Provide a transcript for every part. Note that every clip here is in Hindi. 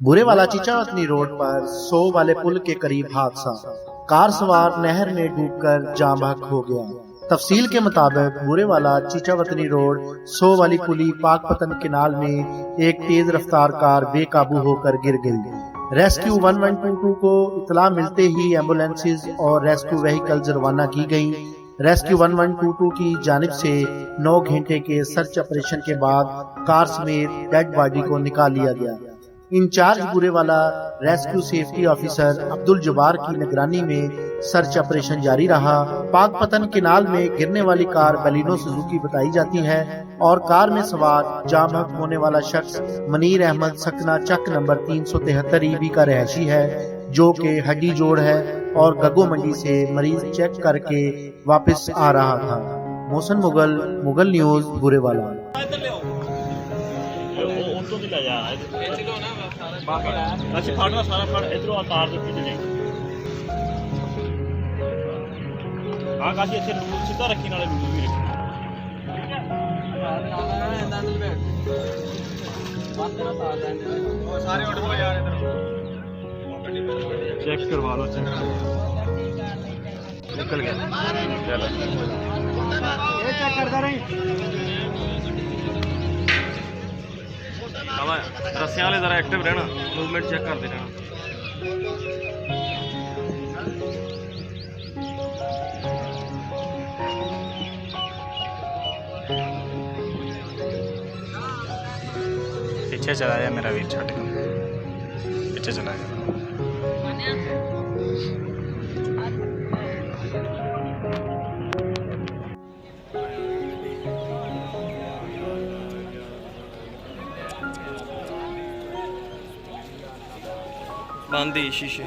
बुरेवाला चिचावतनी रोड पर 100 वाले पुल के करीब हादसा, कार सवार नहर में डूबकर जाँ बहक हो गया। तफसील के मुताबिक बुरेवाला चिचावतनी रोड 100 वाली पुली पाकपतन केनाल में एक तेज रफ्तार कार बेकाबू होकर गिर गई। रेस्क्यू 1122 को इतला मिलते ही एम्बुलेंसेज और रेस्क्यू व्हीकल्स रवाना की गई। रेस्क्यू 1122 की जानिब से 9 घंटे के सर्च ऑपरेशन के बाद कार समेत डेड बॉडी को निकाल लिया गया। Incharge Burewala rescue safety officer Abdul Jabbar की निगरानी में सर्च ऑपरेशन जारी रहा। पाकपतन केनाल में गिरने वाली कार बलिनो सुजुकी बताई जाती है और कार में सवार जाँ बहक होने वाला शख्स मनीर अहमद सकना चक नंबर 373 ईबी का रहशी है, जो कि हड्डी जोड़ है और गगो मंडी से मरीज चेक करके वापस आ रहा था। मोहसन मुगल, मुगल न्यूज, बुरेवाला। सीधा रखी नाले लूडू भी चेक करवा लो, चेक निकल गया। चलो ये चेक करता रही रस्सियां वाले जरा एक्टिव रहना, मूवमेंट चेक करते रहना। पीछे चला जाए मेरा वीर, छोटे पीछे चला जाए। बांधी शीशे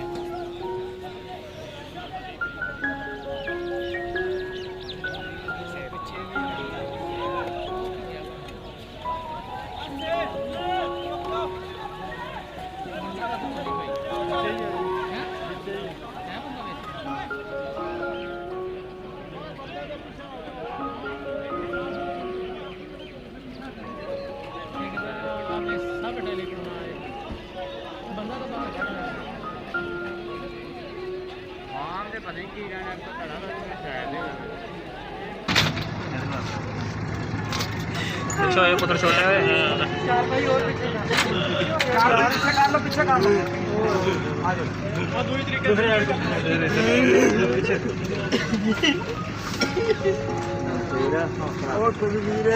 अच्छा ये पुत्र छोटा है। चार भाई और पीछे कर लो, पीछे कर लो। आ जाओ दूसरी तरीके से। और कुलवीर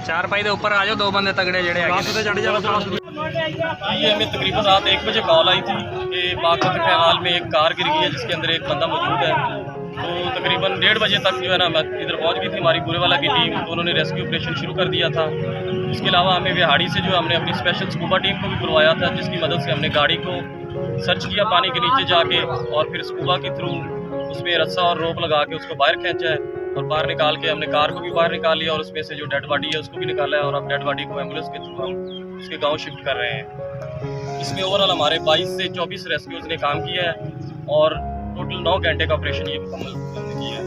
चार पाई के ऊपर आ जाओ, 2 बंदे तगड़े जड़े चढ़ जाओ। ये हमें तकरीबन रात 1 बजे कॉल आई थी कि पाकपतन केनाल में एक कार गिर गई है जिसके अंदर एक बंदा मौजूद है। तो तकरीबन 1:30 बजे तक जो है ना इधर पहुंच गई थी हमारी बुरेवाला की टीम, तो उन्होंने रेस्क्यू ऑपरेशन शुरू कर दिया था। इसके अलावा हमें विहाड़ी से जो हमने अपनी स्पेशल स्कूबा टीम को भी बुलवाया था, जिसकी मदद से हमने गाड़ी को सर्च किया पानी के नीचे जाके, और फिर स्कूबा के थ्रू उसमें रस्सा और रोप लगा के उसको बाहर खींचा है और बाहर निकाल के हमने कार को भी बाहर निकाल लिया और उसमें से जो डेड बॉडी है उसको भी निकाला है। और अब डेड बॉडी को एम्बुलेंस के थ्रू हम उसके गांव शिफ्ट कर रहे हैं। इसमें ओवरऑल हमारे 22 से 24 रेस्क्यूज ने काम किया है और टोटल 9 घंटे का ऑपरेशन ये मुकम्मल किया है।